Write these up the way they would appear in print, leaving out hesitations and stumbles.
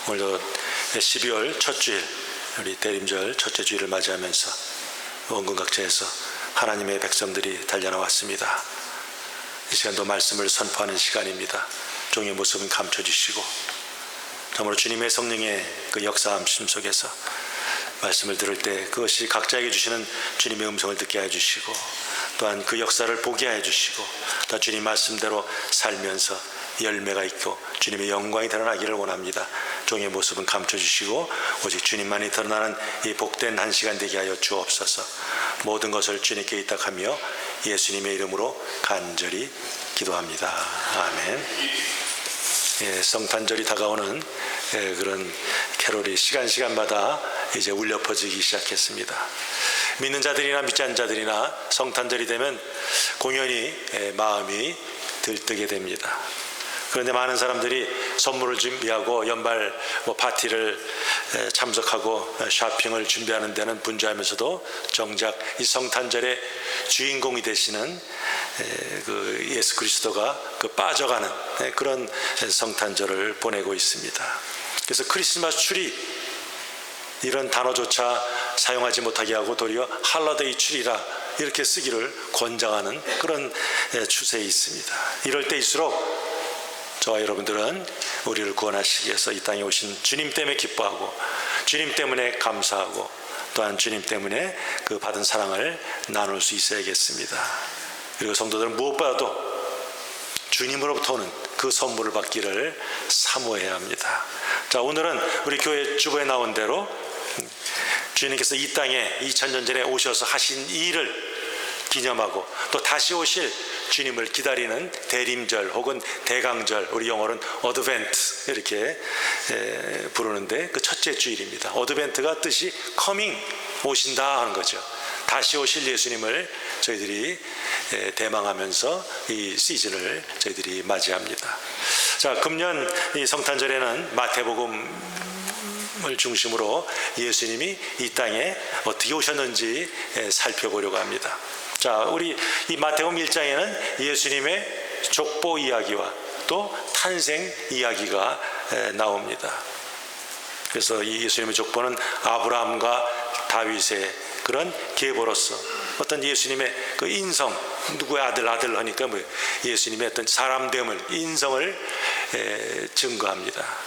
오늘도 12월 첫 주일, 우리 대림절 첫째 주일을 맞이하면서 원근 각지에서 하나님의 백성들이 달려나왔습니다. 이 시간도 말씀을 선포하는 시간입니다. 종의 모습은 감춰주시고 참으로 주님의 성령의 그 역사함심 속에서 말씀을 들을 때 그것이 각자에게 주시는 주님의 음성을 듣게 해주시고 또한 그 역사를 보게 해주시고 또 주님 말씀대로 살면서 열매가 있고 주님의 영광이 드러나기를 원합니다. 종의 모습은 감춰주시고 오직 주님만이 드러나는 이 복된 한 시간 되게 하여 주옵소서. 모든 것을 주님께 의탁하며 예수님의 이름으로 간절히 기도합니다. 아멘. 성탄절이 다가오는 그런 캐롤이 시간마다 이제 울려 퍼지기 시작했습니다. 믿는 자들이나 믿지 않는 자들이나 성탄절이 되면 공연히 마음이 들뜨게 됩니다. 그런데 많은 사람들이 선물을 준비하고 연말 파티를 참석하고 쇼핑을 준비하는 데는 분주하면서도 정작 이 성탄절의 주인공이 되시는 그 예수 그리스도가 빠져가는 그런 성탄절을 보내고 있습니다. 그래서 크리스마스 트리 이런 단어조차 사용하지 못하게 하고 도리어 할러데이 트리라 이렇게 쓰기를 권장하는 그런 추세에 있습니다. 이럴 때일수록 저와 여러분들은 우리를 구원하시기 위해서 이 땅에 오신 주님 때문에 기뻐하고 주님 때문에 감사하고 또한 주님 때문에 그 받은 사랑을 나눌 수 있어야겠습니다. 그리고 성도들은 무엇보다도 주님으로부터 오는 그 선물을 받기를 사모해야 합니다. 자, 오늘은 우리 교회 주보에 나온 대로 주님께서 이 땅에 2000년 전에 오셔서 하신 일을 기념하고 또 다시 오실 주님을 기다리는 대림절 혹은 대강절, 우리 영어로는 어드벤트 이렇게 부르는데 그 첫째 주일입니다. 어드벤트가 뜻이 커밍, 오신다 하는 거죠. 다시 오실 예수님을 저희들이 대망하면서 이 시즌을 저희들이 맞이합니다. 자, 금년 이 성탄절에는 마태복음을 중심으로 예수님이 이 땅에 어떻게 오셨는지 살펴보려고 합니다. 자, 우리 이 마태복음 1장에는 예수님의 족보 이야기와 또 탄생 이야기가 나옵니다. 그래서 이 예수님의 족보는 아브라함과 다윗의 그런 계보로서 어떤 예수님의 그 인성, 누구의 아들 하니까 뭐 예수님의 어떤 사람됨을, 인성을 증거합니다.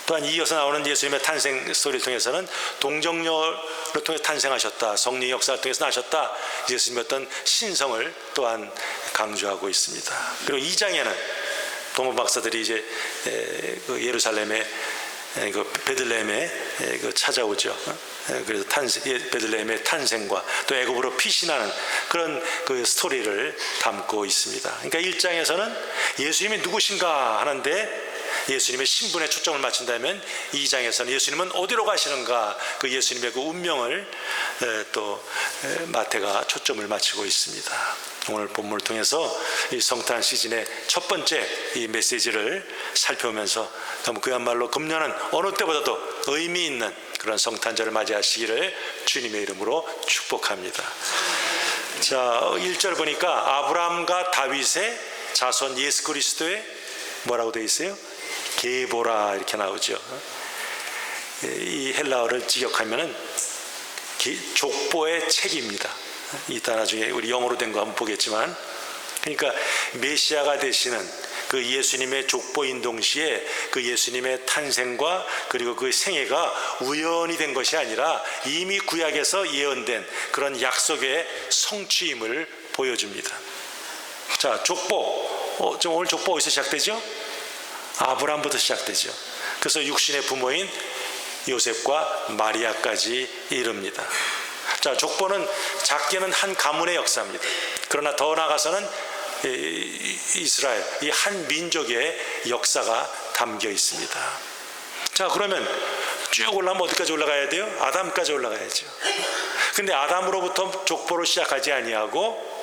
또한 이어서 나오는 예수님의 탄생 스토리를 통해서는 동정녀를 통해 탄생하셨다, 성령의 역사를 통해서 나셨다, 예수님의 어떤 신성을 또한 강조하고 있습니다. 그리고 2장에는 동문 박사들이 이제 그 예루살렘의 그 베들레헴에 그 찾아오죠. 그래서 베들레헴의 탄생과 또 애굽으로 피신하는 그런 그 스토리를 담고 있습니다. 그러니까 1장에서는 예수님이 누구신가 하는데 예수님의 신분에 초점을 맞춘다면 2장에서는 예수님은 어디로 가시는가, 그 예수님의 그 운명을 또 마태가 초점을 맞추고 있습니다. 오늘 본문을 통해서 이 성탄 시즌의 첫 번째 이 메시지를 살펴보면서 그야말로 금년은 어느 때보다도 의미 있는 그런 성탄절을 맞이하시기를 주님의 이름으로 축복합니다. 자, 1절 보니까 아브라함과 다윗의 자손 예수 그리스도의 뭐라고 되어 있어요? 계보라 이렇게 나오죠. 이 헬라어를 직역하면은 족보의 책입니다. 이따 나중에 우리 영어로 된 거 한번 보겠지만, 그러니까 메시아가 되시는 그 예수님의 족보인 동시에 그 예수님의 탄생과 그리고 그 생애가 우연이 된 것이 아니라 이미 구약에서 예언된 그런 약속의 성취임을 보여줍니다. 자, 족보. 오늘 족보 어디서 시작되죠? 아브라함부터 시작되죠. 그래서 육신의 부모인 요셉과 마리아까지 이릅니다. 자, 족보는 작게는 한 가문의 역사입니다. 그러나 더 나아가서는 이스라엘, 이 한 민족의 역사가 담겨 있습니다. 자, 그러면 쭉 올라가면 어디까지 올라가야 돼요? 아담까지 올라가야죠. 근데 아담으로부터 족보를 시작하지 아니하고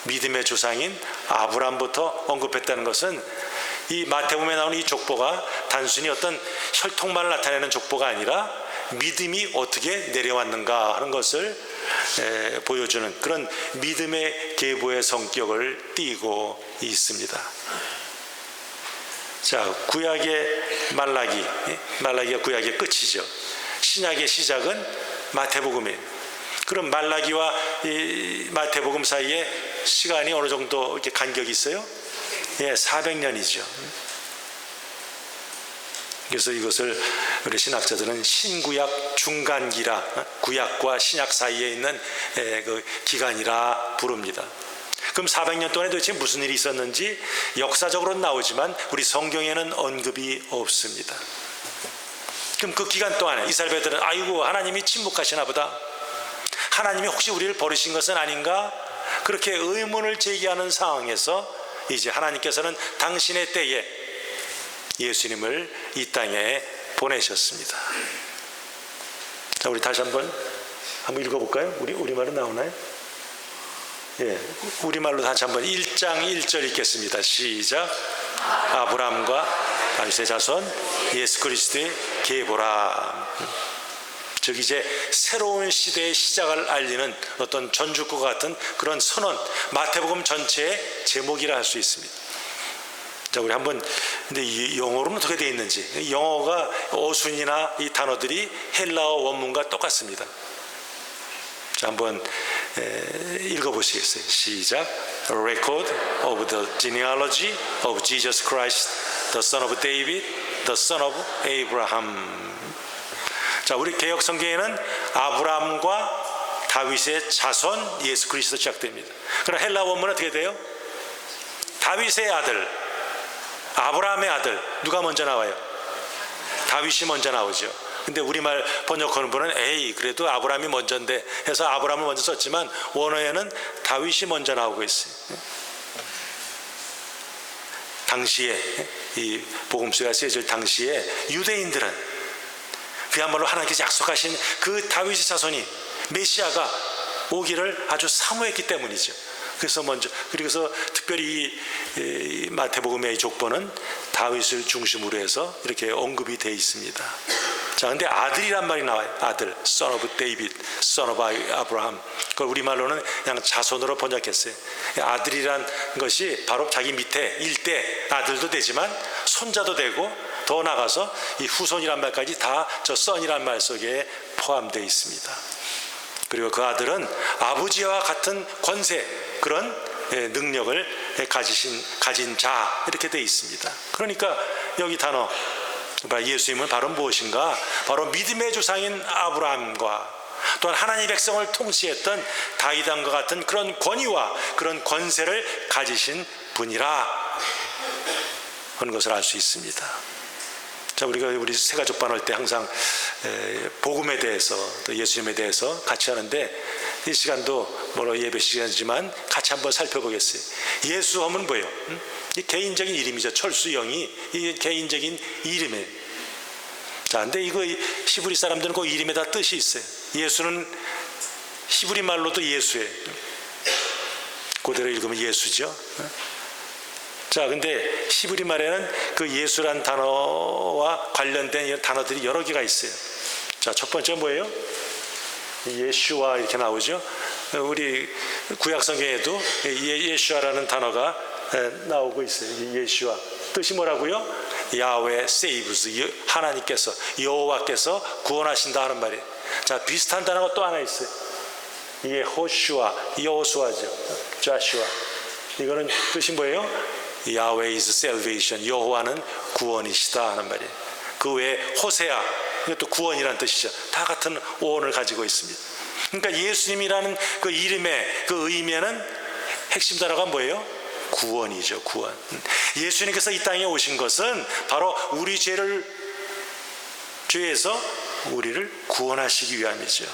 믿음의 조상인 아브라함부터 언급했다는 것은 이 마태복음에 나오는 이 족보가 단순히 어떤 혈통만을 나타내는 족보가 아니라 믿음이 어떻게 내려왔는가 하는 것을 보여주는 그런 믿음의 계보의 성격을 띠고 있습니다. 자, 구약의 말라기가 구약의 끝이죠. 신약의 시작은 마태복음이에요. 그럼 말라기와 이 마태복음 사이에 시간이 어느 정도 이렇게 간격이 있어요? 예, 400년이죠. 그래서 이것을 우리 신학자들은 신구약 중간기라, 구약과 신약 사이에 있는 그 기간이라 부릅니다. 그럼 400년 동안에 도대체 무슨 일이 있었는지 역사적으로는 나오지만 우리 성경에는 언급이 없습니다. 그럼 그 기간 동안에 이스라엘 백성들은 아이고 하나님이 침묵하시나 보다, 하나님이 혹시 우리를 버리신 것은 아닌가, 그렇게 의문을 제기하는 상황에서 이제 하나님께서는 당신의 때에 예수님을 이 땅에 보내셨습니다. 자, 우리 다시 한번 읽어볼까요? 우리말로 나오나요? 예, 우리말로 다시 한번 1장 1절 읽겠습니다. 시작. 아브라함과 다윗의 자손 예수 그리스도의 계보라. 즉 이제 새로운 시대의 시작을 알리는 어떤 전주과 같은 그런 선언, 마태복음 전체의 제목이라 할 수 있습니다. 자, 우리 한번, 근데 이 영어로는 어떻게 되어 있는지, 영어가 어순이나 이 단어들이 헬라어 원문과 똑같습니다. 자, 한번 읽어보시겠어요? 시작. Record of the genealogy of Jesus Christ, the son of David, the son of Abraham. 자, 우리 개역 성경에는 아브라함과 다윗의 자손 예수 그리스도 시작됩니다. 그러나 헬라 원문은 어떻게 돼요? 다윗의 아들, 아브라함의 아들. 누가 먼저 나와요? 다윗이 먼저 나오죠. 근데 우리말 번역하는 분은 그래도 아브라함이 먼저인데 해서 아브라함을 먼저 썼지만 원어에는 다윗이 먼저 나오고 있어요. 당시에 이 복음서가 쓰여질 당시에 유대인들은 그야말로 하나님께서 약속하신 그 다윗의 자손이 메시아가 오기를 아주 사모했기 때문이죠. 그래서 그래서 특별히 이 마태복음의 이 족보는 다윗을 중심으로 해서 이렇게 언급이 되어 있습니다. 자, 근데 아들이란 말이 나와요. 아들, son of David, son of Abraham. 그걸 우리말로는 그냥 자손으로 번역했어요. 아들이란 것이 바로 자기 밑에 일대 아들도 되지만 손자도 되고, 더 나가서 이 후손이란 말까지 다 저 son이란 말 속에 포함되어 있습니다. 그리고 그 아들은 아버지와 같은 권세, 그런 능력을 가진 자, 이렇게 되어 있습니다. 그러니까 여기 단어 예수님은 바로 무엇인가? 바로 믿음의 조상인 아브라함과 또한 하나님의 백성을 통치했던 다윗 왕과 같은 그런 권위와 그런 권세를 가지신 분이라 하는 것을 알 수 있습니다. 자, 우리 새가족반 할 때 항상 복음에 대해서 또 예수님에 대해서 같이 하는데, 이 시간도 예배 시간이지만 같이 한번 살펴보겠어요. 예수 하면 뭐예요? 이 개인적인 이름이죠. 철수영이 이 개인적인 이름이에요. 자, 근데 이거 히브리 사람들은 그 이름에 다 뜻이 있어요. 예수는 히브리 말로도 예수예요. 그대로 읽으면 예수죠. 자, 근데 히브리 말에는 그 예수란 단어와 관련된 단어들이 여러 개가 있어요. 자, 첫 번째 뭐예요? 예슈아 이렇게 나오죠. 우리 구약 성경에도 예슈아라는 단어가 나오고 있어요. 예슈아 뜻이 뭐라고요? 야훼 세이브스, 하나님께서, 여호와께서 구원하신다 하는 말이에요. 자, 비슷한 단어가 또 하나 있어요. 예호슈아, 여호수아죠. 자슈아. 이거는 뜻이 뭐예요? 야훼 is salvation, 여호와는 구원이시다 하는 말이에요. 그 외에 호세아, 이것도 구원이라는 뜻이죠. 다 같은 어원을 가지고 있습니다. 그러니까 예수님이라는 그 이름의 그 의미에는 핵심 단어가 뭐예요? 구원이죠. 구원. 예수님께서 이 땅에 오신 것은 바로 우리 죄에서 우리를 구원하시기 위함이죠.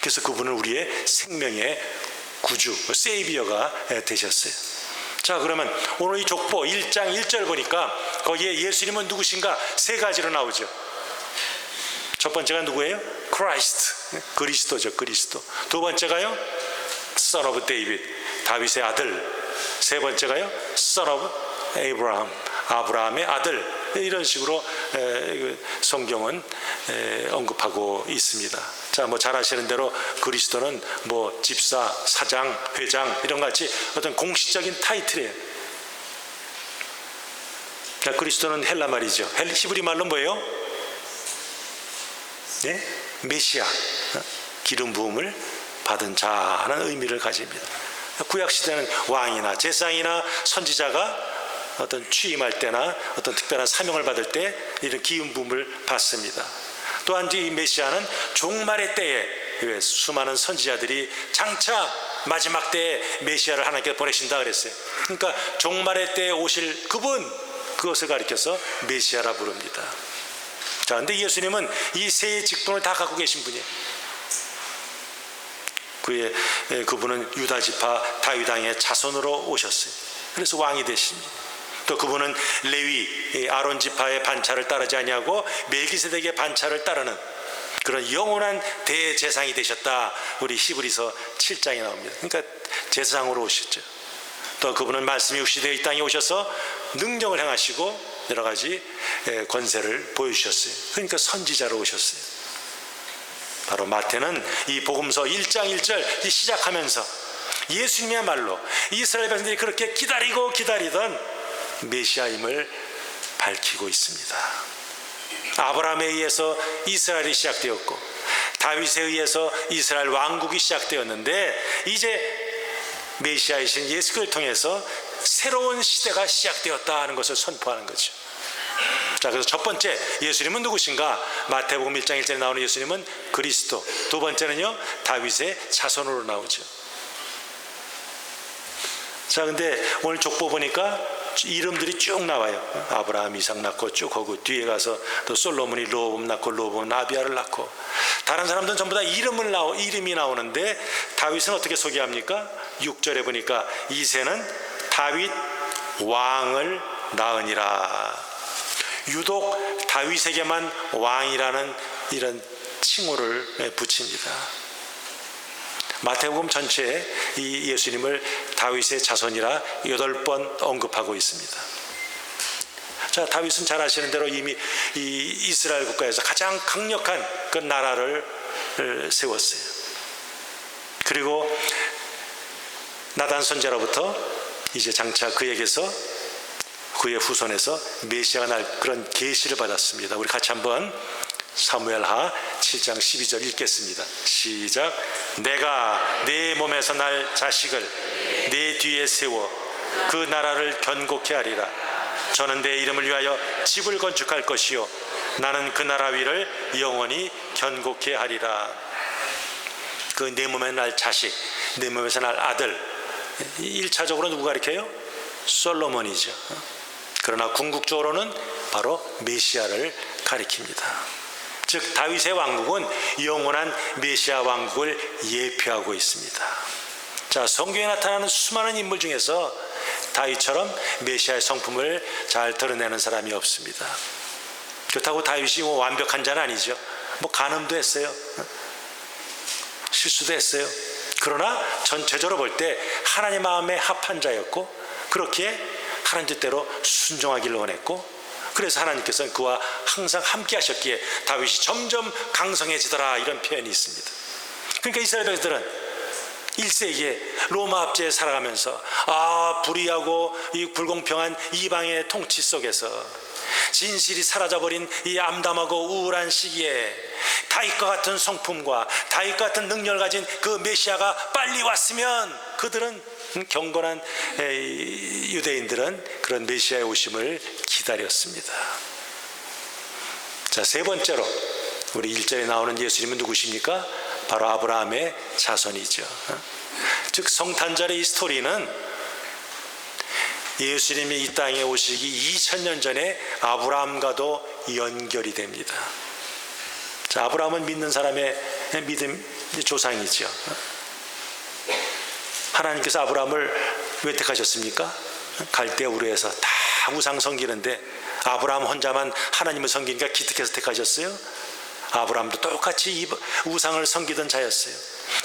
그래서 그분은 우리의 생명의 구주, 세이비어가 되셨어요. 자, 그러면 오늘 이 족보 1장 1절 보니까 거기에 예수님은 누구신가 세 가지로 나오죠. 첫 번째가 누구예요? 크라이스트, 그리스도죠. 그리스도. 두 번째가요? Son of David, 다윗의 아들. 세 번째가요? Son of Abraham, 아브라함의 아들. 이런 식으로 성경은 언급하고 있습니다. 자, 잘 아시는 대로 그리스도는 집사, 사장, 회장 이런 같이 어떤 공식적인 타이틀이에요. 자, 그리스도는 헬라 말이죠. 히브리 말로 뭐예요? 네? 메시아, 기름 부음을 받은 자라는 의미를 가집니다. 구약 시대는 왕이나 제사장이나 선지자가 어떤 취임할 때나 어떤 특별한 사명을 받을 때 이런 기름 부음을 받습니다. 또한 이 메시아는 종말의 때에 수많은 선지자들이 장차 마지막 때에 메시아를 하나님께 보내신다 그랬어요. 그러니까 종말의 때에 오실 그것을 가리켜서 메시아라 부릅니다. 자, 근데 예수님은 이 세 직분을 다 갖고 계신 분이에요. 그분은 유다 지파 다윗 왕의 자손으로 오셨어요. 그래서 왕이 되십니다. 또 그분은 레위 아론 지파의 반차를 따르지 아니하고 멜기세덱의 반차를 따르는 그런 영원한 대제사장이 되셨다. 우리 히브리서 7장에 나옵니다. 그러니까 제사장으로 오셨죠. 또 그분은 말씀이 육시되어 이 땅에 오셔서 능력을 행하시고 여러 가지 권세를 보여주셨어요. 그러니까 선지자로 오셨어요. 바로 마태는 이 복음서 1장 1절 시작하면서 예수님이야말로 이스라엘 백성들이 그렇게 기다리던 메시아임을 밝히고 있습니다. 아브라함에 의해서 이스라엘이 시작되었고 다윗에 의해서 이스라엘 왕국이 시작되었는데 이제 메시아이신 예수를 통해서 새로운 시대가 시작되었다 하는 것을 선포하는 거죠. 자, 그래서 첫 번째 예수님은 누구신가? 마태복음 1장 1절에 나오는 예수님은 그리스도. 두 번째는요, 다윗의 자손으로 나오죠. 자, 근데 오늘 족보 보니까 이름들이 쭉 나와요. 아브라함, 이삭 낳고 쭉 하고 뒤에 가서 또 솔로몬이 로봄 낳고 로봄은 아비야를 낳고 다른 사람들은 전부 다 이름이 나오는데 다윗은 어떻게 소개합니까? 6절에 보니까 이새는 다윗 왕을 낳으니라. 유독 다윗에게만 왕이라는 이런 칭호를 붙입니다. 마태복음 전체에 이 예수님을 다윗의 자손이라 8번 언급하고 있습니다. 자, 다윗은 잘 아시는 대로 이미 이 이스라엘 국가에서 가장 강력한 그 나라를 세웠어요. 그리고 나단 선지자로부터 이제 장차 그에게서 그의 후손에서 메시아가 날 그런 계시를 받았습니다. 우리 같이 한번 사무엘하 7장 12절 읽겠습니다. 시작. 내가 내 몸에서 날 자식을 내 뒤에 세워 그 나라를 견고케 하리라. 저는 내 이름을 위하여 집을 건축할 것이요 나는 그 나라 위를 영원히 견고케 하리라. 그 내 몸에 날 자식, 내 몸에서 날 아들, 1차적으로 누구 가리켜요? 솔로몬이죠. 그러나 궁극적으로는 바로 메시아를 가리킵니다. 즉 다윗의 왕국은 영원한 메시아 왕국을 예표하고 있습니다. 자, 성경에 나타나는 수많은 인물 중에서 다윗처럼 메시아의 성품을 잘 드러내는 사람이 없습니다. 그렇다고 다윗이 완벽한 자는 아니죠. 간음도 했어요. 실수도 했어요. 그러나 전체적으로 볼 때 하나님 마음에 합한 자였고 그렇게 하나님 뜻대로 순종하기를 원했고 그래서 하나님께서는 그와 항상 함께 하셨기에 다윗이 점점 강성해지더라 이런 표현이 있습니다. 그러니까 이스라엘 백성들은 1세기에 로마 압제에 살아가면서 불의하고 이 불공평한 이방의 통치 속에서 진실이 사라져버린 이 암담하고 우울한 시기에 다윗과 같은 성품과 다윗과 같은 능력을 가진 그 메시아가 빨리 왔으면 그들은 경건한 유대인들은 그런 메시아의 오심을 기다렸습니다. 자, 세 번째로 우리 1절에 나오는 예수님은 누구십니까? 바로 아브라함의 자손이죠. 즉 성탄절의 이 스토리는 예수님이 이 땅에 오시기 2000년 전에 아브라함과도 연결이 됩니다. 자, 아브라함은 믿는 사람의 믿음 조상이죠. 하나님께서 아브라함을 왜 택하셨습니까? 갈대 우르에서 다 우상 섬기는데 아브라함 혼자만 하나님을 섬기니까 기특해서 택하셨어요? 아브라함도 똑같이 이 우상을 섬기던 자였어요.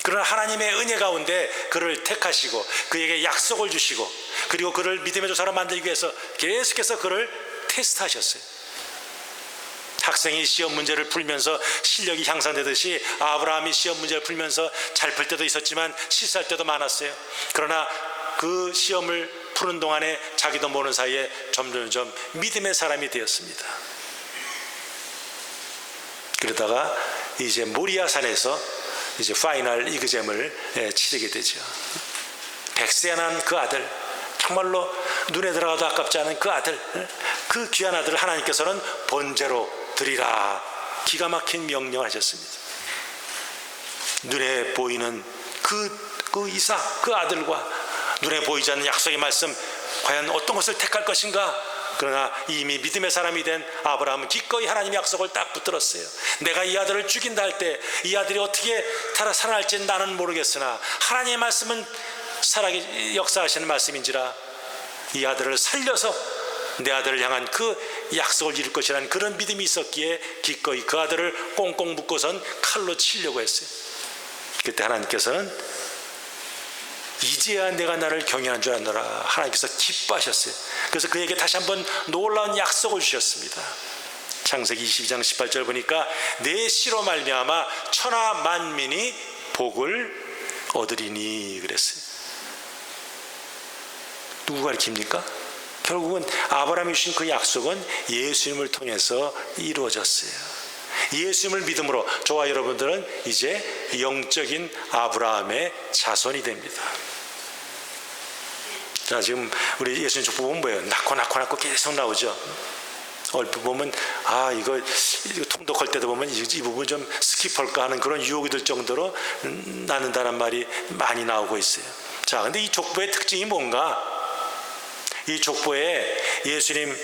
그러나 하나님의 은혜 가운데 그를 택하시고 그에게 약속을 주시고 그리고 그를 믿음의 조사로 만들기 위해서 계속해서 그를 테스트하셨어요. 학생이 시험 문제를 풀면서 실력이 향상되듯이 아브라함이 시험 문제를 풀면서 잘 풀 때도 있었지만 실수할 때도 많았어요. 그러나 그 시험을 푸는 동안에 자기도 모르는 사이에 점점점 믿음의 사람이 되었습니다. 그러다가 이제 모리아 산에서 이제 파이널 이그잼을 치르게 되죠. 100세 난 그 아들, 정말로 눈에 들어가도 아깝지 않은 그 아들, 그 귀한 아들을 하나님께서는 번제로 드리라 기가 막힌 명령을 하셨습니다. 눈에 보이는 그 이삭, 그 아들과 눈에 보이지 않는 약속의 말씀, 과연 어떤 것을 택할 것인가? 그러나 이미 믿음의 사람이 된 아브라함은 기꺼이 하나님의 약속을 딱 붙들었어요. 내가 이 아들을 죽인다 할 때 이 아들이 어떻게 살아날지는 나는 모르겠으나 하나님의 말씀은 살아계 역사하시는 말씀인지라 이 아들을 살려서 내 아들을 향한 그 약속을 이룰 것이라는 그런 믿음이 있었기에 기꺼이 그 아들을 꽁꽁 묶고선 칼로 치려고 했어요. 그때 하나님께서는 이제야 내가 나를 경외한 줄 아노라 하나님께서 기뻐하셨어요. 그래서 그에게 다시 한번 놀라운 약속을 주셨습니다. 창세기 22장 18절 보니까 내 씨로 말미암아 천하 만민이 복을 얻으리니 그랬어요. 누구가 가르칩니까? 결국은 아브라함이 주신 그 약속은 예수님을 통해서 이루어졌어요. 예수님을 믿음으로 저와 여러분들은 이제 영적인 아브라함의 자손이 됩니다. 자, 지금 우리 예수님 족보 보면 뭐예요? 낳고 계속 나오죠. 얼핏 보면 이거 통독할 때도 보면 이 부분 좀 스킵할까 하는 그런 유혹이 들 정도로 낳는다는 말이 많이 나오고 있어요. 자, 근데 이 족보의 특징이 뭔가? 이 족보에 예수님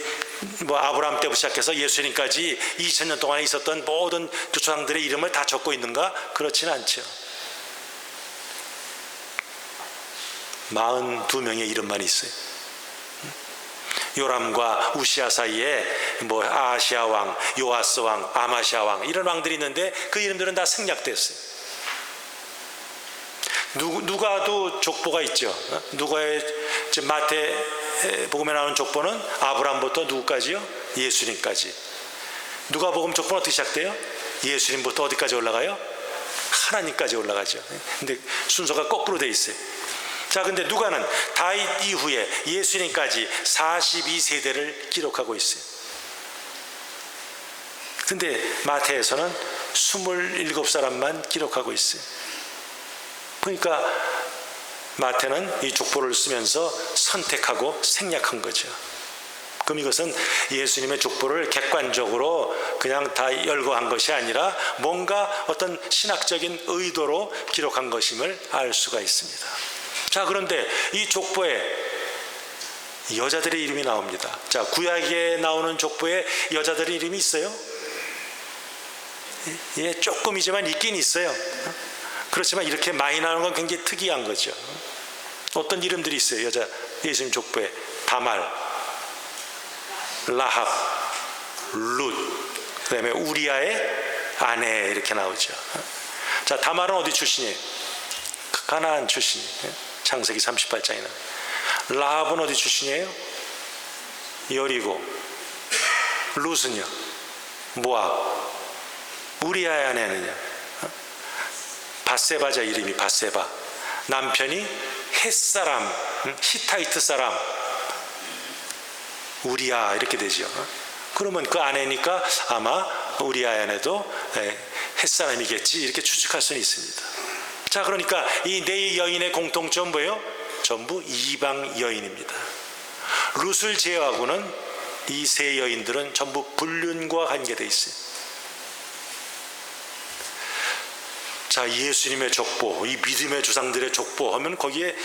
아브라함 때부터 시작해서 예수님까지 2000년 동안에 있었던 모든 조상들의 이름을 다 적고 있는가? 그렇지는 않죠. 42명의 이름만 있어요. 요람과 우시아 사이에 아시아 왕, 요아스 왕, 아마시아 왕 이런 왕들이 있는데 그 이름들은 다 생략됐어요. 누가도 족보가 있죠. 누가의 마태복음에 나오는 족보는 아브라함부터 누구까지요? 예수님까지. 누가복음 족보는 어떻게 시작돼요? 예수님부터 어디까지 올라가요? 하나님까지 올라가죠. 근데 순서가 거꾸로 돼 있어요. 자, 근데 누가는 다윗 이후에 예수님까지 42세대를 기록하고 있어요. 근데 마태에서는 27사람만 기록하고 있어요. 그러니까 마태는 이 족보를 쓰면서 선택하고 생략한 거죠. 그럼 이것은 예수님의 족보를 객관적으로 그냥 다 열거한 것이 아니라 뭔가 어떤 신학적인 의도로 기록한 것임을 알 수가 있습니다. 자, 그런데 이 족보에 여자들의 이름이 나옵니다. 자, 구약에 나오는 족보에 여자들의 이름이 있어요? 예, 조금이지만 있긴 있어요. 그렇지만 이렇게 많이 나오는 건 굉장히 특이한 거죠. 어떤 이름들이 있어요? 여자 예수님 족보에 다말, 라합, 룻, 그 다음에 우리아의 아내 이렇게 나오죠. 자, 다말은 어디 출신이에요? 가나안 출신이에요. 창세기 38장에는. 라합은 어디 출신이에요? 여리고. 룻은요? 모압. 우리아의 아내는요? 바세바자 이름이 바세바. 남편이 헷사람, 히타이트 사람 우리아 이렇게 되죠. 그러면 그 아내니까 아마 우리아의 아내도 헷사람이겠지 이렇게 추측할 수는 있습니다. 자, 그러니까 이 네 여인의 공통점 뭐예요? 전부 이방 여인입니다. 룻을 제외하고는 이 세 여인들은 전부 불륜과 관계되어 있어요. 자, 예수님의 족보, 이 믿음의 조상들의 족보 하면 거기에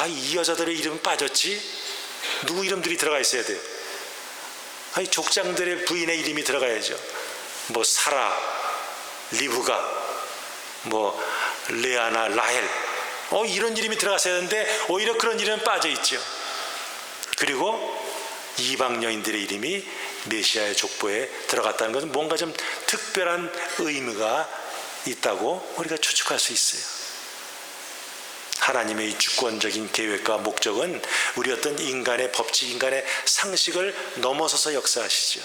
이 여자들의 이름은 빠졌지? 누구 이름들이 들어가 있어야 돼요? 이 족장들의 부인의 이름이 들어가야죠. 사라, 리브가, 레아나, 라헬 이런 이름이 들어갔어야 하는데 오히려 그런 이름은 빠져 있죠. 그리고 이방 여인들의 이름이 메시아의 족보에 들어갔다는 것은 뭔가 좀 특별한 의미가 있다고 우리가 추측할 수 있어요. 하나님의 이 주권적인 계획과 목적은 우리 어떤 인간의 법칙, 인간의 상식을 넘어서서 역사하시죠.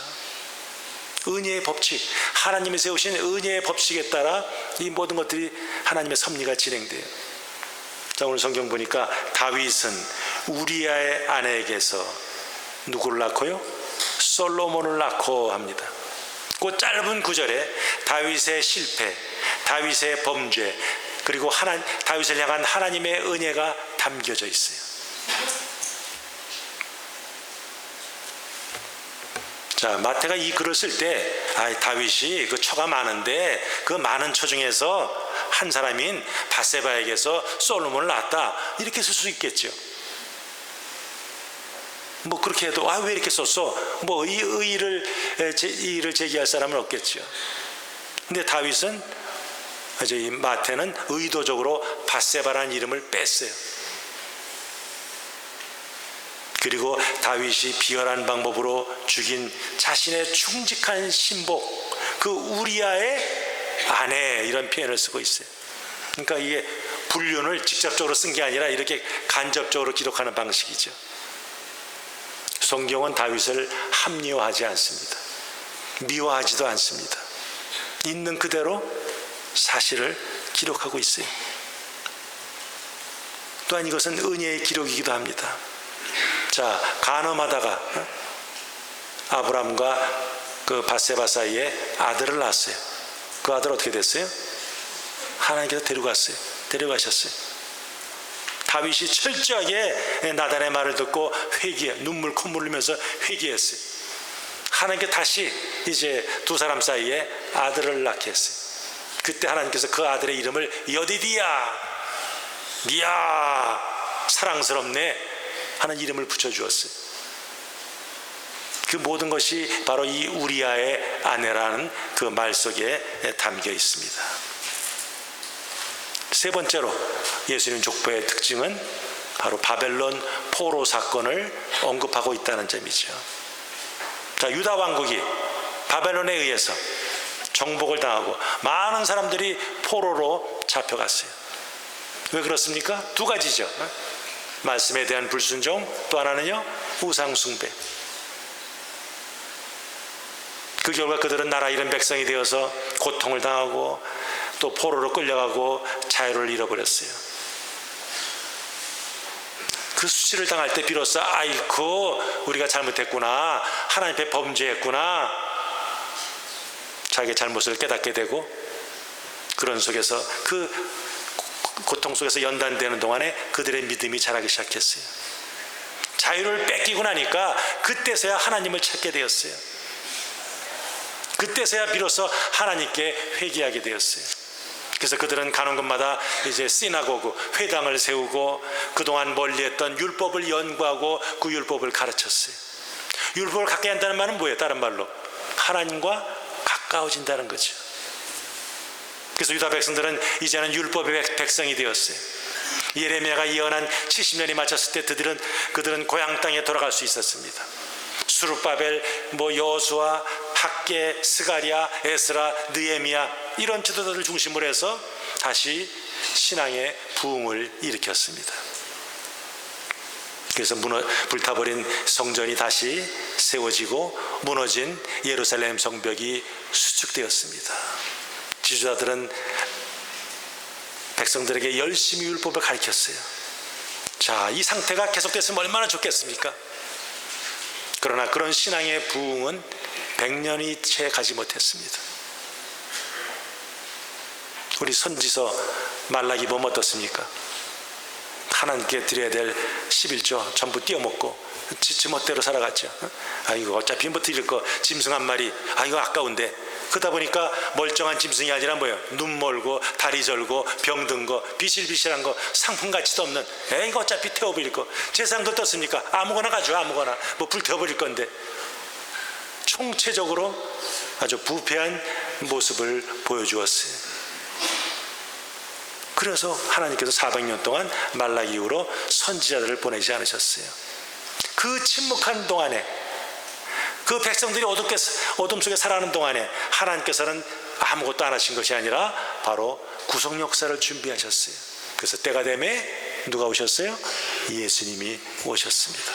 은혜의 법칙, 하나님이 세우신 은혜의 법칙에 따라 이 모든 것들이 하나님의 섭리가 진행돼요. 자, 오늘 성경 보니까 다윗은 우리아의 아내에게서 누구를 낳고요? 솔로몬을 낳고 합니다. 그 짧은 구절에 다윗의 실패, 다윗의 범죄, 그리고 다윗을 향한 하나님의 은혜가 담겨져 있어요. 자, 마태가 이 글을 쓸 때 다윗이 그 처가 많은데 그 많은 처 중에서 한 사람인 밧세바에게서 솔로몬을 낳았다, 이렇게 쓸 수 있겠죠. 뭐 그렇게 해도 왜 이렇게 썼어? 뭐 이 의의를 제기할 사람은 없겠죠. 근데 다윗은, 이 마태는 의도적으로 밧세바라는 이름을 뺐어요. 그리고 다윗이 비열한 방법으로 죽인 자신의 충직한 신복, 그 우리아의 아내, 이런 표현을 쓰고 있어요. 그러니까 이게 불륜을 직접적으로 쓴 게 아니라 이렇게 간접적으로 기록하는 방식이죠. 성경은 다윗을 합리화하지 않습니다. 미화하지도 않습니다. 있는 그대로 사실을 기록하고 있어요. 또한 이것은 은혜의 기록이기도 합니다. 자, 간음하다가 아브람과 그 밧세바 사이에 아들을 낳았어요. 그 아들 어떻게 됐어요? 하나님께서 데려가셨어요. 다윗이 철저하게 나단의 말을 듣고 눈물 콧물 흘리면서 회개했어요. 하나님께 다시 이제 두 사람 사이에 아들을 낳게 했어요. 그때 하나님께서 그 아들의 이름을 여디디야, 미야, 사랑스럽네 하는 이름을 붙여주었어요. 그 모든 것이 바로 이 우리아의 아내라는 그 말 속에 담겨 있습니다. 세 번째로 예수님 족보의 특징은 바로 바벨론 포로 사건을 언급하고 있다는 점이죠. 자, 유다 왕국이 바벨론에 의해서 정복을 당하고 많은 사람들이 포로로 잡혀갔어요. 왜 그렇습니까? 두 가지죠. 말씀에 대한 불순종, 또 하나는요, 우상 숭배. 그 결과 그들은 나라 잃은 백성이 되어서 고통을 당하고 또 포로로 끌려가고 자유를 잃어버렸어요. 그 수치를 당할 때 비로소 아이고 우리가 잘못했구나, 하나님 앞에 범죄했구나, 자기의 잘못을 깨닫게 되고, 그런 속에서 그 고통 속에서 연단되는 동안에 그들의 믿음이 자라기 시작했어요. 자유를 뺏기고 나니까 그때서야 하나님을 찾게 되었어요. 그때서야 비로소 하나님께 회개하게 되었어요. 그래서 그들은 가는 곳마다 이제 시나고그, 회당을 세우고 그동안 멀리했던 율법을 연구하고 그 율법을 가르쳤어요. 율법을 가까이 한다는 말은 뭐예요? 다른 말로 하나님과 가까워진다는 거죠. 그래서 유다 백성들은 이제는 율법의 백성이 되었어요. 예레미야가 예언한 70년이 마쳤을 때 그들은 고향 땅에 돌아갈 수 있었습니다. 수룹바벨, 여호수아, 학개, 스가랴, 에스라, 느헤미야, 이런 지도자들 중심으로 해서 다시 신앙의 부흥을 일으켰습니다. 그래서 불타버린 성전이 다시 세워지고 무너진 예루살렘 성벽이 수축되었습니다. 지도자들은 백성들에게 열심히 율법을 가르쳤어요. 자, 이 상태가 계속됐으면 얼마나 좋겠습니까? 그러나 그런 신앙의 부흥은 100년이 채 가지 못했습니다. 우리 선지서 말라기 보면 어떻습니까? 하나님께 드려야 될 11조 전부 띄어먹고 지멋대로 살아갔죠. 이거 어차피 뭐 드릴 거 짐승 한 마리, 이거 아까운데. 그러다 보니까 멀쩡한 짐승이 아니라 뭐예요? 눈 멀고 다리 절고 병든 거, 비실비실한 거, 상품 가치도 없는, 이거 어차피 태워버릴 거. 제사장도 떴습니까? 아무거나 가져, 아무거나. 불태워버릴 건데. 총체적으로 아주 부패한 모습을 보여주었어요. 그래서 하나님께서 400년 동안 말라기 이후로 선지자들을 보내지 않으셨어요. 그 침묵한 동안에, 그 백성들이 어둠 속에 살아가는 동안에 하나님께서는 아무것도 안 하신 것이 아니라 바로 구속 역사를 준비하셨어요. 그래서 때가 되매 누가 오셨어요? 예수님이 오셨습니다.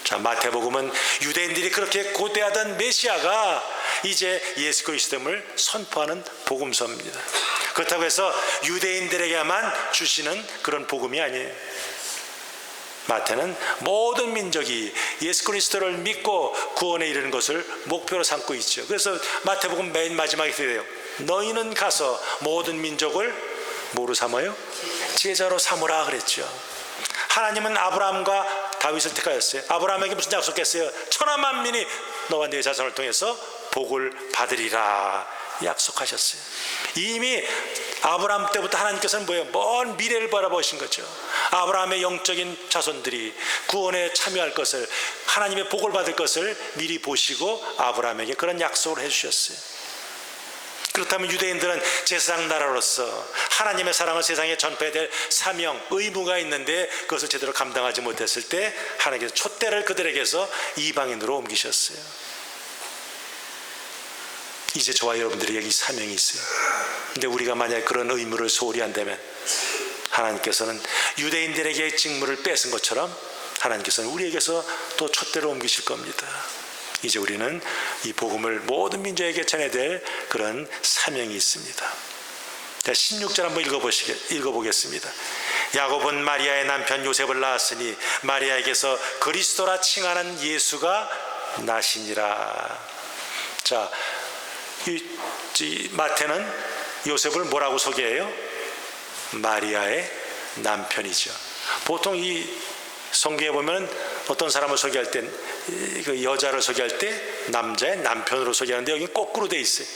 자, 마태복음은 유대인들이 그렇게 고대하던 메시아가 이제 예수 그리스도임을 선포하는 복음서입니다. 그렇다고 해서 유대인들에게만 주시는 그런 복음이 아니에요. 마태는 모든 민족이 예수 그리스도를 믿고 구원에 이르는 것을 목표로 삼고 있죠. 그래서 마태복음 맨 마지막에 돼요. 너희는 가서 모든 민족을 뭐로 삼아요? 제자로 삼으라 그랬죠. 하나님은 아브라함과 다윗을 택하였어요. 아브라함에게 무슨 약속했어요? 천하 만민이 너와 네 자손을 통해서 복을 받으리라 약속하셨어요. 이미 아브라함 때부터 하나님께서는 뭐예요? 먼 미래를 바라보신 거죠. 아브라함의 영적인 자손들이 구원에 참여할 것을, 하나님의 복을 받을 것을 미리 보시고 아브라함에게 그런 약속을 해주셨어요. 그렇다면 유대인들은 제사장 나라로서 하나님의 사랑을 세상에 전파해야 될 사명, 의무가 있는데 그것을 제대로 감당하지 못했을 때 하나님께서 촛대를 그들에게서 이방인으로 옮기셨어요. 이제 저와 여러분들에게 이 사명이 있어요. 근데 우리가 만약 그런 의무를 소홀히 한다면 하나님께서는 유대인들에게 직무를 뺏은 것처럼 하나님께서는 우리에게서 또 촛대를 옮기실 겁니다. 이제 우리는 이 복음을 모든 민족에게 전해야 될 그런 사명이 있습니다. 16절 한번 읽어보겠습니다. 야곱은 마리아의 남편 요셉을 낳았으니 마리아에게서 그리스도라 칭하는 예수가 나시니라. 자, 이 마태는 요셉을 뭐라고 소개해요? 마리아의 남편이죠. 보통 이 성경에 보면 어떤 사람을 소개할 때, 그 여자를 소개할 때 남자의 남편으로 소개하는데 여기 거꾸로 돼 있어요.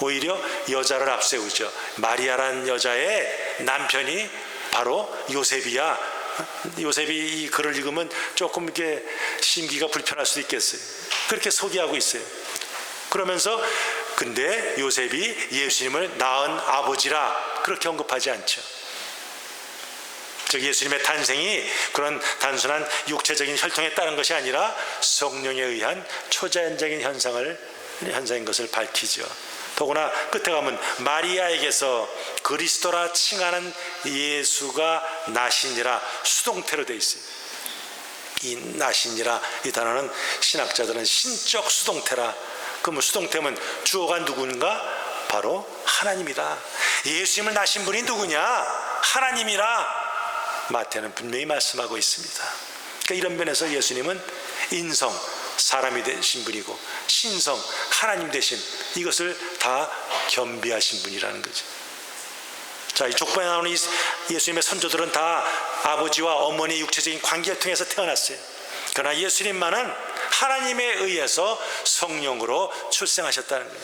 오히려 여자를 앞세우죠. 마리아라는 여자의 남편이 바로 요셉이야. 요셉이 이 글을 읽으면 조금 이렇게 심기가 불편할 수도 있겠어요. 그렇게 소개하고 있어요. 그러면서 근데 요셉이 예수님을 낳은 아버지라 그렇게 언급하지 않죠. 즉 예수님의 탄생이 그런 단순한 육체적인 혈통에 따른 것이 아니라 성령에 의한 초자연적인 현상인 것을 밝히죠. 더구나 끝에 가면 마리아에게서 그리스도라 칭하는 예수가 나시니라 수동태로 되어 있어요. 이 나시니라 이 단어는 신학자들은 신적 수동태라. 그럼 수동태면 주어가 누군가? 바로 하나님이다. 예수님을 낳으신 분이 누구냐? 하나님이라 마태는 분명히 말씀하고 있습니다. 그러니까 이런 면에서 예수님은 인성, 사람이 되신 분이고 신성, 하나님 되신, 이것을 다 겸비하신 분이라는 거죠. 자, 이 족보에 나오는 이 예수님의 선조들은 다 아버지와 어머니의 육체적인 관계를 통해서 태어났어요. 그러나 예수님만은 하나님에 의해서 성령으로 출생하셨다는 거예요.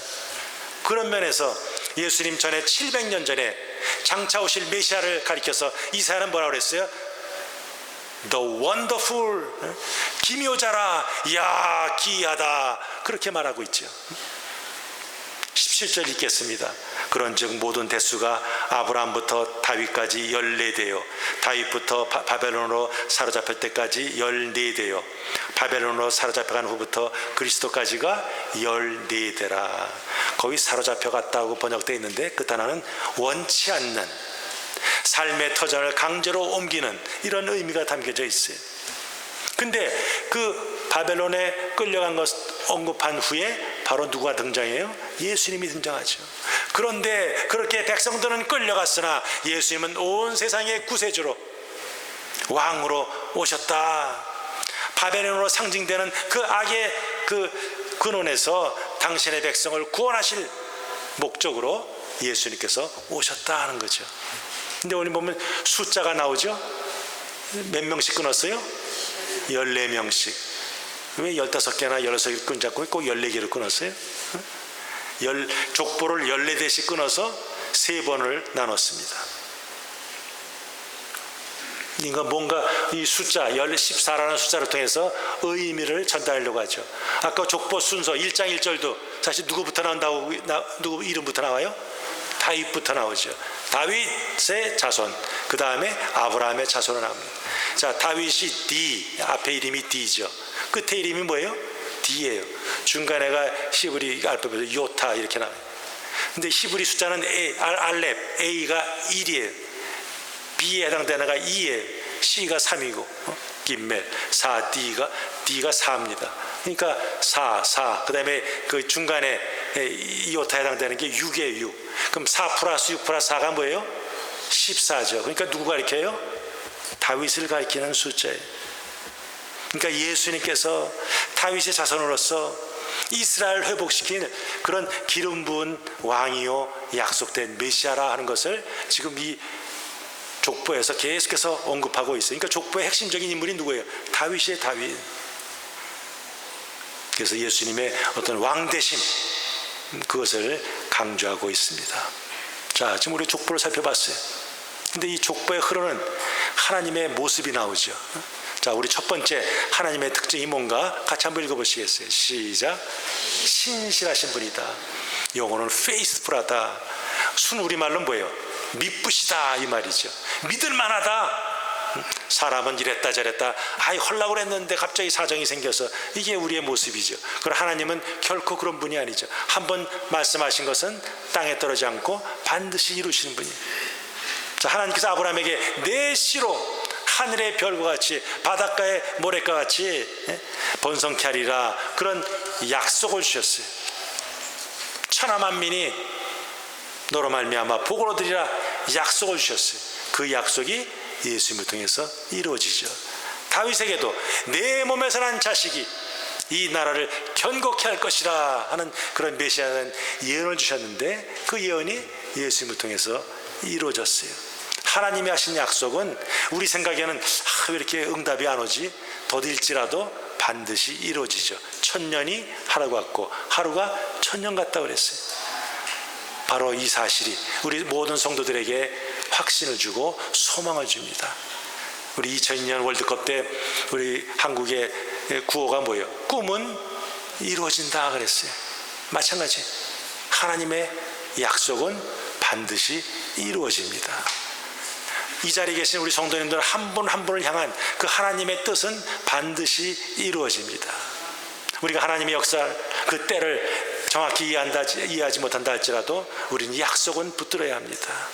그런 면에서 예수님 전에 700년 전에 장차 오실 메시아를 가리켜서 이사야는 뭐라고 그랬어요? The wonderful, 기묘자라, 야 기이하다, 그렇게 말하고 있죠. 17절 읽겠습니다. 그런즉 모든 대수가 아브라함부터 다윗까지 14대요 다윗부터 바벨론으로 사로잡힐 때까지 14대요 바벨론으로 사로잡혀간 후부터 그리스도까지가 14대라. 거기 사로잡혀 갔다고 번역되어 있는데 그 단어는 원치 않는, 삶의 터전을 강제로 옮기는 이런 의미가 담겨져 있어요. 근데 그 바벨론에 끌려간 것 언급한 후에 바로 누가 등장해요? 예수님이 등장하죠. 그런데 그렇게 백성들은 끌려갔으나 예수님은 온 세상의 구세주로, 왕으로 오셨다. 바벨론으로 상징되는 그 악의 그 근원에서 당신의 백성을 구원하실 목적으로 예수님께서 오셨다 하는 거죠. 근데 오늘 보면 숫자가 나오죠. 몇 명씩 끊었어요? 14명씩. 왜 15개나 16개 끊자고 꼭 14개를 끊었어요? 족보를 14대씩 끊어서 3번을 나눴습니다. 그러니까 뭔가 이 숫자 14라는 숫자를 통해서 의미를 전달하려고 하죠. 아까 족보 순서 1장 1절도 사실 누구부터 나온다고, 누구 이름부터 나와요? 다윗부터 나오죠. 다윗의 자손, 그 다음에 아브라함의 자손으로 나옵니다. 자, 다윗이 D, 앞에 이름이 D죠. 끝에 이름이 뭐예요? D예요. 중간에가 히브리 알파벳 요타 이렇게 나와요. 근데 히브리 숫자는 알렙, A가 1이에요. B에 해당되는 애가 2예요. C가 3이고 김멜, 4, D가 4입니다. 그러니까 4, 그 다음에 그 중간에 이오타에 해당되는 게 6이에요. 6. 그럼 4 플러스 6 플러스 4가 뭐예요? 14죠. 그러니까 누구가 이렇게 해요? 다윗을 가리키는 숫자예요. 그러니까 예수님께서 다윗의 자손으로서 이스라엘 회복시킨 그런 기름 부은 왕이요 약속된 메시아라 하는 것을 지금 이 족보에서 계속해서 언급하고 있어요. 그러니까 족보의 핵심적인 인물이 누구예요? 다윗이에요. 다윗. 그래서 예수님의 어떤 왕대심, 그것을 강조하고 있습니다. 자, 지금 우리 족보를 살펴봤어요. 근데 이 족보에 흐르는 하나님의 모습이 나오죠. 자, 우리 첫 번째 하나님의 특징이 뭔가 같이 한번 읽어보시겠어요? 시작. 신실하신 분이다. 영어는 faithful하다. 순 우리말로는 뭐예요? 미쁘시다 이 말이죠. 믿을만하다. 사람은 이랬다 저랬다 헐라고 그랬는데 갑자기 사정이 생겨서, 이게 우리의 모습이죠. 그러나 하나님은 결코 그런 분이 아니죠. 한번 말씀하신 것은 땅에 떨어지지 않고 반드시 이루시는 분이에요. 자, 하나님께서 아브라함에게 내 씨로 하늘의 별과 같이 바닷가의 모래과 같이 번성케 하리라, 그런 약속을 주셨어요. 천하 만민이 너로 말미암아 복을 얻으리라 약속을 주셨어요. 그 약속이 예수님을 통해서 이루어지죠. 다윗에게도 내 몸에서 난 자식이 이 나라를 견고케 할 것이라 하는 그런 메시아는 예언을 주셨는데, 그 예언이 예수님을 통해서 이루어졌어요. 하나님이 하신 약속은 우리 생각에는 왜 이렇게 응답이 안 오지? 더딜지라도 반드시 이루어지죠. 1000년이 하루 같고 하루가 1000년 같다고 그랬어요. 바로 이 사실이 우리 모든 성도들에게 확신을 주고 소망을 줍니다. 우리 2002년 월드컵 때 우리 한국의 구호가 뭐예요? 꿈은 이루어진다 그랬어요. 마찬가지, 하나님의 약속은 반드시 이루어집니다. 이 자리에 계신 우리 성도님들 한 분 한 분을 향한 그 하나님의 뜻은 반드시 이루어집니다. 우리가 하나님의 역사 그 때를 정확히 이해하지 못한다 할지라도 우리는 약속은 붙들어야 합니다.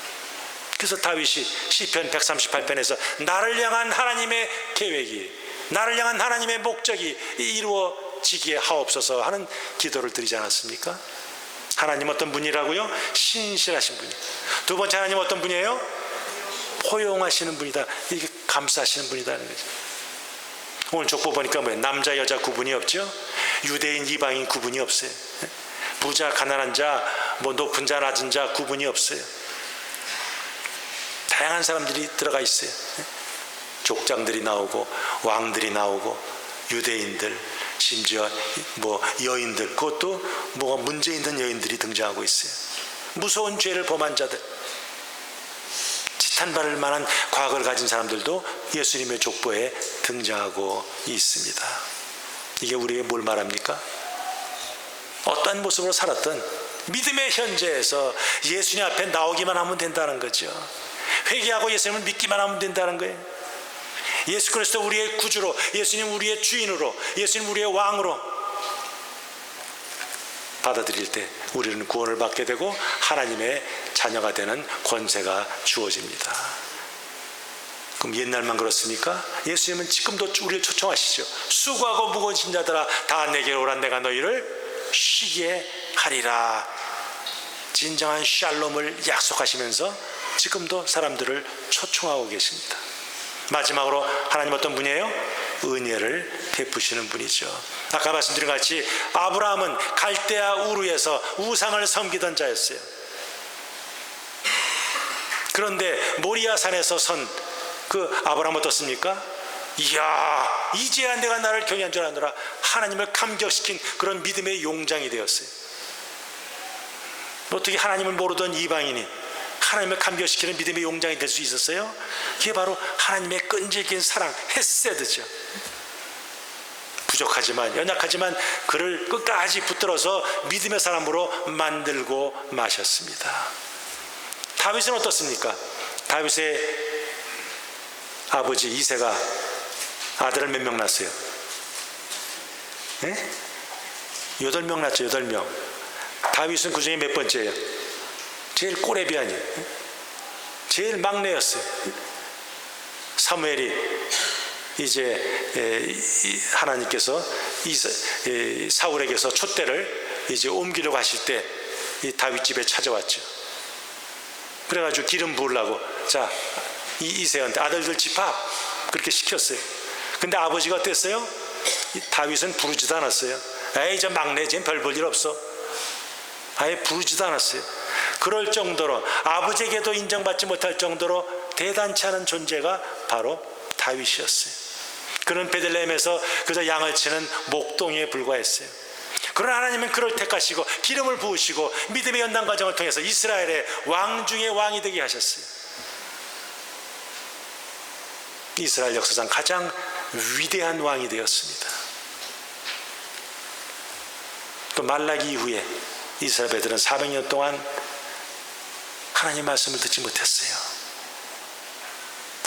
그래서 다윗이 시편 138편에서 나를 향한 하나님의 계획이, 나를 향한 하나님의 목적이 이루어지기에 하옵소서 하는 기도를 드리지 않았습니까? 하나님 어떤 분이라고요? 신실하신 분이. 두 번째, 하나님 어떤 분이에요? 포용하시는 분이다. 이게 감싸시는 분이다는 거죠. 오늘 족보 보니까 뭐예요? 남자 여자 구분이 없죠. 유대인 이방인 구분이 없어요. 부자 가난한 자, 높은 자 낮은 자 구분이 없어요. 다양한 사람들이 들어가 있어요. 족장들이 나오고 왕들이 나오고 유대인들, 심지어 여인들, 그것도 뭐가 문제 있는 여인들이 등장하고 있어요. 무서운 죄를 범한 자들, 지탄받을 만한 과거를 가진 사람들도 예수님의 족보에 등장하고 있습니다. 이게 우리에게 뭘 말합니까? 어떠한 모습으로 살았던 믿음의 현재에서 예수님 앞에 나오기만 하면 된다는 거죠. 회개하고 예수님을 믿기만 하면 된다는 거예요. 예수 그리스도 우리의 구주로, 예수님 우리의 주인으로, 예수님 우리의 왕으로 받아들일 때 우리는 구원을 받게 되고 하나님의 자녀가 되는 권세가 주어집니다. 그럼 옛날만 그렇습니까? 예수님은 지금도 우리를 초청하시죠. 수고하고 무거운 짐 자들아 다 내게로 오라, 내가 너희를 쉬게 하리라. 진정한 샬롬을 약속하시면서 지금도 사람들을 초청하고 계십니다. 마지막으로 하나님 어떤 분이에요? 은혜를 베푸시는 분이죠. 아까 말씀드린 같이 아브라함은 갈대아 우르에서 우상을 섬기던 자였어요. 그런데 모리아 산에서 선 그 아브라함은 어떻습니까? 이야, 이제야 내가 나를 경외한 줄 아노라. 하나님을 감격시킨 그런 믿음의 용장이 되었어요. 어떻게 하나님을 모르던 이방인이 하나님을 감격시키는 믿음의 용장이 될 수 있었어요? 그게 바로 하나님의 끈질긴 사랑, 헤세드죠. 부족하지만, 연약하지만 그를 끝까지 붙들어서 믿음의 사람으로 만들고 마셨습니다. 다윗은 어떻습니까? 다윗의 아버지 이새가 아들을 몇 명 낳았어요? 8명 낳았죠. 8명. 다윗은 그 중에 몇 번째예요? 제일 꼬레비 아니에요? 제일 막내였어요. 사무엘이 이제 하나님께서 사울에게서 촛대를 이제 옮기려고 하실 때 이 다윗 집에 찾아왔죠. 그래가지고 기름 부으려고, 자, 이새한테 아들들 집합, 그렇게 시켰어요. 근데 아버지가 어땠어요? 다윗은 부르지도 않았어요. 에이, 저 막내 지금 별 볼 일 없어. 아예 부르지도 않았어요. 그럴 정도로, 아버지에게도 인정받지 못할 정도로 대단치 않은 존재가 바로 다윗이었어요. 그는 베들레헴에서 그저 양을 치는 목동이에 불과했어요. 그러나 하나님은 그를 택하시고 기름을 부으시고 믿음의 연단 과정을 통해서 이스라엘의 왕 중에 왕이 되게 하셨어요. 이스라엘 역사상 가장 위대한 왕이 되었습니다. 또 말라기 이후에 이스라엘 백성들은 400년 동안 하나님 말씀을 듣지 못했어요.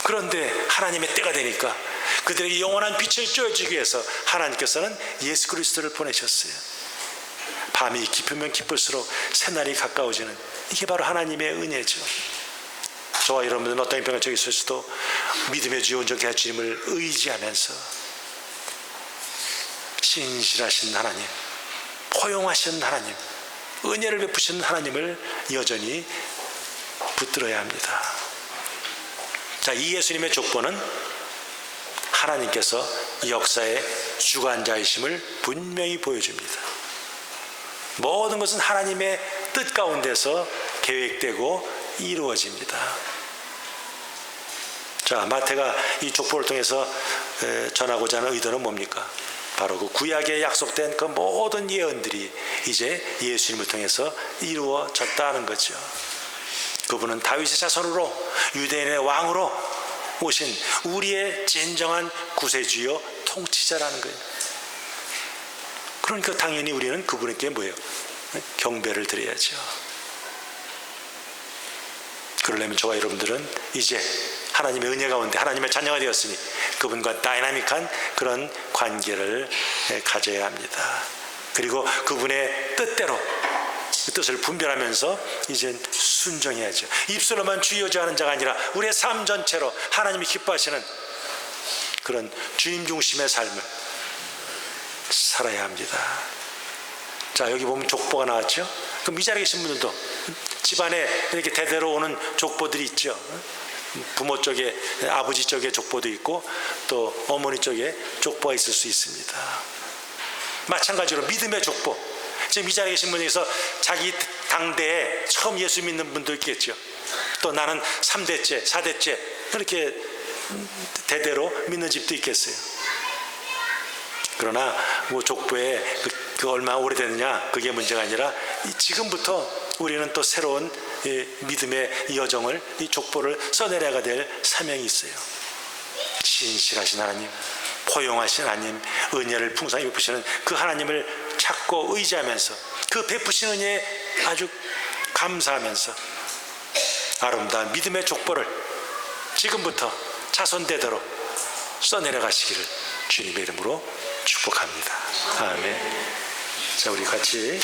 그런데 하나님의 때가 되니까 그들에게 영원한 빛을 쬐어주기 위해서 하나님께서는 예수 그리스도를 보내셨어요. 밤이 깊으면 깊을수록 새날이 가까워지는, 이게 바로 하나님의 은혜죠. 저와 여러분들은 어떤 형편에 처해 있을 수도 믿음의 주요 온전케 할 주님을 의지하면서 신실하신 하나님, 포용하신 하나님, 은혜를 베푸시는 하나님을 여전히 붙들어야 합니다. 자, 이 예수님의 족보는 하나님께서 역사의 주관자이심을 분명히 보여줍니다. 모든 것은 하나님의 뜻 가운데서 계획되고 이루어집니다. 자, 마태가 이 족보를 통해서 전하고자 하는 의도는 뭡니까? 바로 그 구약에 약속된 그 모든 예언들이 이제 예수님을 통해서 이루어졌다는 거죠. 그분은 다윗의 자손으로 유대인의 왕으로 오신 우리의 진정한 구세주요 통치자라는 거예요. 그러니까 당연히 우리는 그분에게 뭐예요? 경배를 드려야죠. 그러려면 저와 여러분들은 이제 하나님의 은혜 가운데 하나님의 자녀가 되었으니 그분과 다이나믹한 그런 관계를 가져야 합니다. 그리고 그분의 뜻대로 그 뜻을 분별하면서 이제 순종해야죠. 입술로만 주여져하는 자가 아니라 우리의 삶 전체로 하나님이 기뻐하시는 그런 주님 중심의 삶을 살아야 합니다. 자, 여기 보면 족보가 나왔죠. 그럼 이 자리에 계신 분들도 집안에 이렇게 대대로 오는 족보들이 있죠. 부모 쪽에, 아버지 쪽에 족보도 있고 또 어머니 쪽에 족보가 있을 수 있습니다. 마찬가지로 믿음의 족보, 지금 이 자리에 계신 분에서 자기 당대에 처음 예수 믿는 분도 있겠죠. 또 나는 3대째, 4대째 이렇게 대대로 믿는 집도 있겠어요. 그러나 뭐 족보에 그 얼마나 오래됐느냐 그게 문제가 아니라 지금부터 우리는 또 새로운 믿음의 여정을, 이 족보를 써내려야 될 사명이 있어요. 신실하신 하나님, 포용하신 하나님, 은혜를 풍성히 베푸시는 그 하나님을 찾고 의지하면서 그 베푸신 은혜에 아주 감사하면서 아름다운 믿음의 족보를 지금부터 자손대대로 써내려 가시기를 주님의 이름으로 축복합니다. 아멘. 자, 우리 같이